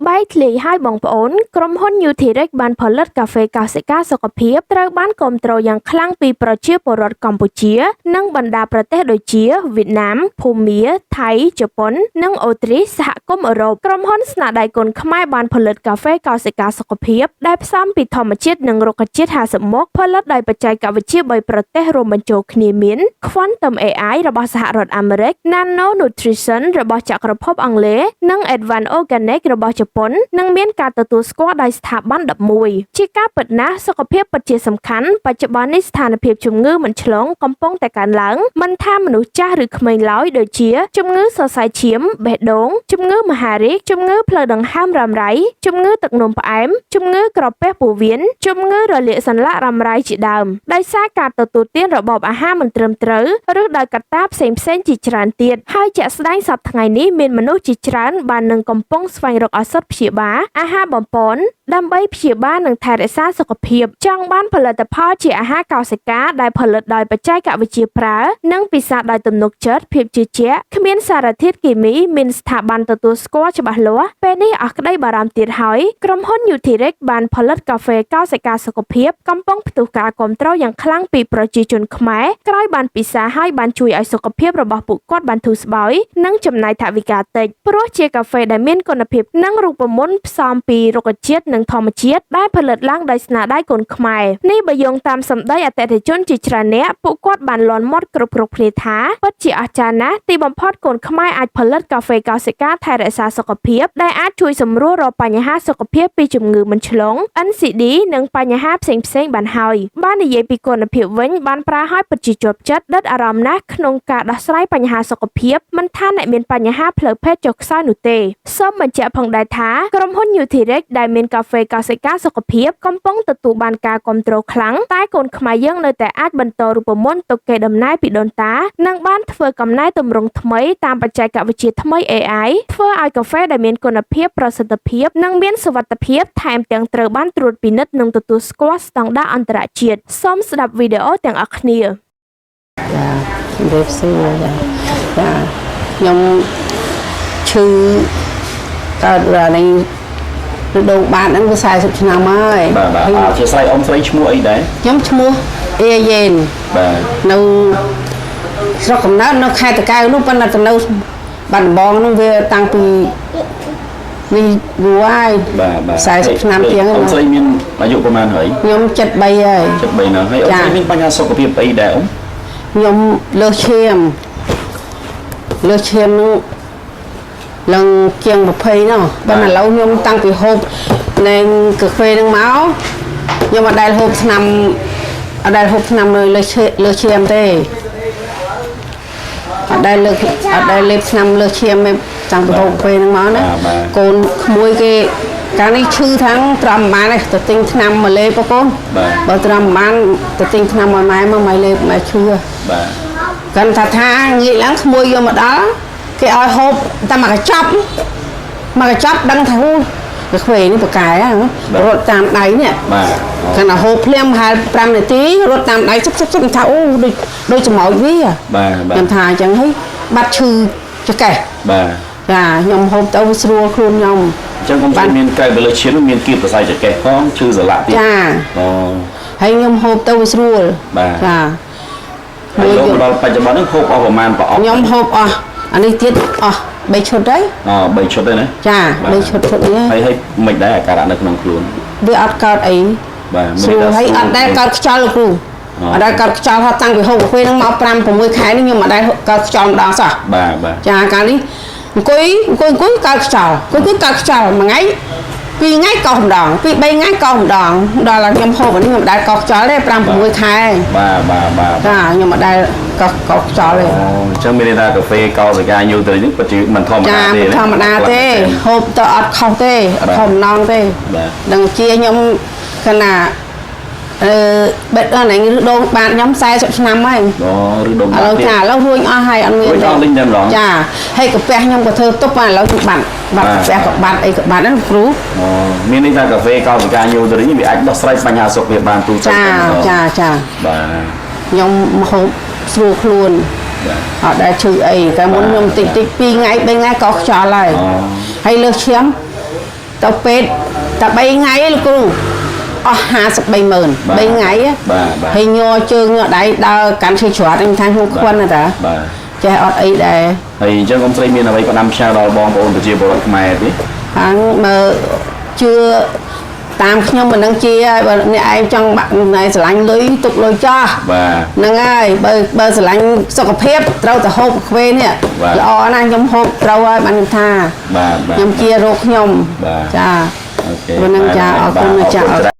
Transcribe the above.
បែកធ្លាយឲ្យបងប្អូនក្រុមហ៊ុន Nutri-Rex បានផលិតកាហ្វេកោសិកាសុខភាពត្រូវបានគាំទ្រយ៉ាងខ្លាំងពីប្រជាពលរដ្ឋកម្ពុជានិងបណ្ដាប្រទេសដូចជាវៀតណាមភូមាថៃជប៉ុននិងអូទ្រីសសហគមន៍អឺរ៉ុបក្រុមហ៊ុនស្នាដៃគុនខ្មែរបានផលិតកាហ្វេកោសិកាសុខភាពដែលផ្សំពីធម្មជាតិនិងរុក្ខជាតិ50មុខផលិតដោយបច្ចេកវិទ្យា3ប្រទេសរួមបញ្ចូលគ្នាមាន Quantum AI របស់សហរដ្ឋអាមេរិក Nano Nutrition របស់ចក្រភពអង់គ្លេសនិង Advanced Organic របស់ជប៉ុននិងមានការទទួលស្គាល់ដោយស្ថាប័ន11ជាការពិតណាស់សុខភាពពិតជាសំខាន់បច្ចុប្បន្ននេះស្ថានភាពជំងឺមិនឆ្លងកំពុងតែកើនឡើងមិនថាមនុស្សចាស់ឬក្មេងឡើយដូចជាជំងឺសរសៃឈាមបេះដូងជំងឺមហារីកជំងឺផ្លូវដង្ហើមរ៉ាំរ៉ៃជំងឺទឹកនោមផ្អែមជំងឺក្រពះពោះវៀនជំងឺរលាកសន្លាក់រ៉ាំរ៉ៃជាដើមដោយសារការទទួលទានរបបអាហារមិនត្រឹមត្រូវឬដោយកត្តាផ្សេងៗជាច្រើនទៀតហើយជាក់ស្ដែងសប្តាហ៍ថ្ងៃនេះមានមនុស្សជាច្រើនបាននឹងកំពុងស្វែងរកឱសថព្យាបាលអាហារបំប៉នដើម្បីព្យាបាលនិងថែរក្សាសុខភាពចង់បានផលិតផលជាអាហារកោសិកាដែលផលិតដោយបច្ចេកវិទ្យាប្រើនិងពិសាដោយទំនុកចិត្តភាពជឿជាក់គ្មានសារធាតុគីមីមានស្ថាប័នទទួលស្គាល់ច្បាស់លាស់ពេលនេះអស់ក្តីបារម្ភទៀតហើយក្រុមហ៊ុន Nutri-Rex បានផលិតកាហ្វេកោសិកាសុខភាពកំពុងផ្ទុះការគាំទ្រយ៉ាងខ្លាំងពីប្រជាជនខ្មែរក្រោយបានពិសាហើយបានជួយឲ្យសុខភាពរបស់ពួកគាត់បានធូរស្បើយនិងចំណាយថវិកាតិចព្រោះជាកាហ្វេដែលមានគុណភាពនិងរូបមន្តផ្សំពីរុក្ខជាតិនិងធម្មជាតិដែលផលិតឡើងដោយស្នាដៃកូនខ្មែរនេះបើយោងតាមសម្ដីអតិថិជនជាច្រើនអ្នកពួកគាត់បានលាន់មាត់គ្រប់គ្នាថាពិតជាអស្ចារ្យណាស់ទីបំផុតកូនខ្មែរអាចផលិតកាហ្វេកោសិកាថែរក្សាសុខភាពដែលអាចជួយសម្រួលរាល់បញ្ហាសុខភាពពីជំងឺមិនឆ្លង NCD និងបញ្ហាផ្សេងៗបានហើយបាននិយាយពីគុណភាពវិញបានប្រើឲ្យពិតជាជាប់ចិត្តដិតអារម្មណ៍ណាស់ក្នុងការដោះស្រាយបញ្ហាសុខភាពមិនថាអ្នកមានបញ្ហាផ្លូវភេទចុះខ្សោយនោះទេសូមបញ្ជាក់ផងដែរថាក្រុមហ៊ុន Nutri-Rex ដែលមានកាហ្វេកោសិកាសុខភាពកំពុងទទួលបានការគាំទ្រខ្លាំងតែកូនខ្មែរយើងនៅតែអាចបន្តរូបមន្តទុកកេរដំណែលពីដូនតានិងបានធ្វើកំណែទម្រង់ថ្មីតាមបច្ចេកវិទ្យាថ្មី AI ធ្វើឲ្យកាហ្វេដែលមានគុណភាពប្រសិទ្ធភាពនិងមានសុវត្ថិភាពថែមទាំងត្រូវបានត្រួតពិនិត្យនិងទទួលស្គាល់ស្តង់ដារអន្តរជាតិសូមស្ដាប់វីដេអូទាំងអស់គ្នាចាជំរាបសួរចាខ្ញុំឈឺកើតរានេះឬដងបានហ្នឹងវា40ឆ្នាំហើយបាទជាស្រ័យអ៊ំស្រីឈ្មោះអីដែរខ្ញុំឈ្មោះអេយ៉េនបាទនៅស្រុកកំណើតនៅខេត្តតាកែវនោះប៉ុន្តែទៅនៅបាត់ដំបងនោះវាតាំងពីនេះយូរហើយបាទ40ឆ្នាំជាងអ៊ំស្រីមានអាយុប្រហែលហើយខ្ញុំ73ហើយ73ហើយអ៊ំស្រីមានបញ្ហាសុខភាពអីដែរអ៊ំខ្ញុំលើសឈាមនោះឡើងជាង20នោះបើឥឡូវខ្ញុំតាំងពីហូបនៃកាហ្វេនឹងមកខ្ញុំអត់ដែលហូបឆ្នាំលើសឈាមទេអត់ដែលលេបឆ្នាំលើសឈាមទេតាំងពីហូបកាហ្វេនឹងមកណាកូនក្មួយគេកាលនេះឈឺทั้งត្រឹមប្រហែលនេះទៅទិញថ្នាំមកលេបបងប្អូនបើត្រឹមប្រហែលទៅទិញថ្នាំឲ្យម៉ែមកម៉ែលេបម៉ែឈឺបាទកាន់ថាងាកឡើងក្មួយយកមកដល់គេឲ្យហូបតែមកកញ្ចប់ដឹងថាកាហ្វេនេះបកែរត់តាមដៃនេះបាទកាន់តែហូបភ្លាមហាល5នាទីរត់តាមដៃសុបថាអូដូចច្មោចវាបាទខ្ញុំថាអញ្ចឹងហីបាត់ឈឺចកេះបាទចាខ្ញុំហូបទៅស្រួលខ្លួនខ្ញុំអញ្ចឹងខ្ញុំបានមានកើតលើឈាមមានគៀបសរសៃចកេះផងឈឺសន្លាក់ទៀតចាអូហើយខ្ញុំហូបទៅស្រួលបាទចាហើយដល់បច្ចុប្បន្ននេះហូបអស់ប្រហែលប្រអប់ខ្ញុំហូបអស់អានេះទៀតអស់3ឈុតហើយ3ឈុតហើយណាចា3ឈុតនេះហើយមិនដែរអាការៈនៅក្នុងខ្លួនវាអត់កើតអីបាទស្រួលហើយអត់ដែលកើតខ្យល់លោកគ្រូអត់ដែលកើតខ្យល់ថាតាំងពីហូបកាហ្វេហ្នឹងមក5 6ខែនេះខ្ញុំអត់ដែលកើតខ្យល់ម្ដងសោះបាទចាកាលនេះអង្គុយកើតខ្យល់កើតខ្យល់មួយថ្ងៃ2ថ្ងៃកោសម្ដង2 3ថ្ងៃកោសម្ដងដល់ខ្ញុំហូបនេះខ្ញុំមិនដែលកោខ្យល់ទេ5 6ខែបាទចាខ្ញុំមិនដែលកោខ្យល់ទេអញ្ចឹងមានន័យថាកាហ្វេកោសិកាNutriនេះពិតជាមិនធម្មតាទេចាធម្មតាទេហូបទៅអត់ខុសទេអត់ខុសម្ដងទេដឹងជាខ្ញុំគណៈបេះដូងឬដងបានខ្ញុំ40ឆ្នាំហើយឬដងឥឡូវចាឥឡូវរួញអស់ហើយអត់មានទេចាហើយកាពះខ្ញុំក៏ធ្វើទុបឥឡូវខ្ញុំបាត់កាពះក៏បាត់អីក៏បាត់ហ្នឹងគ្រូមានន័យថាកាហ្វេកោសិកាNutriនេះវាអាចដោះស្រាយបញ្ហាសុខភាពបានទូទៅចាបាទខ្ញុំហូបស្រួលខ្លួនអត់ដែលឈឺអីតែមុនខ្ញុំតិច2 ថ្ងៃ 3 ថ្ងៃក៏ខ្យល់ហើយលើសឈាម ទៅពេទ្យតែ3ថ្ងៃលោកគ្រូអស់530000 3ថ្ងៃហើយញ័រជើងញ័រដៃដើរកាន់ឈើច្រត់ខ្ញុំថាខ្ញុំខ្វិនតាចេះអត់អីដែរ ហើយអញ្ចឹងកុំស្រីមានអ្វីផ្ដាំផ្ញើដល់បងប្អូនប្រជាពលរដ្ឋខ្មែរទេ ខាងមើលជឿតាមខ្ញុំមិនដឹងជាហើយបើអ្នកឯងចង់បាក់ណែស្រឡាញ់លុយទុកលុយចោះហ្នឹងហើយបើស្រឡាញ់សុខភាពត្រូវតែហូបខ្វេនេះល្អណាស់ខ្ញុំហូបត្រូវហើយបានថាខ្ញុំជារោគខ្ញុំចាអូខេហ្នឹងចាអរគុណចា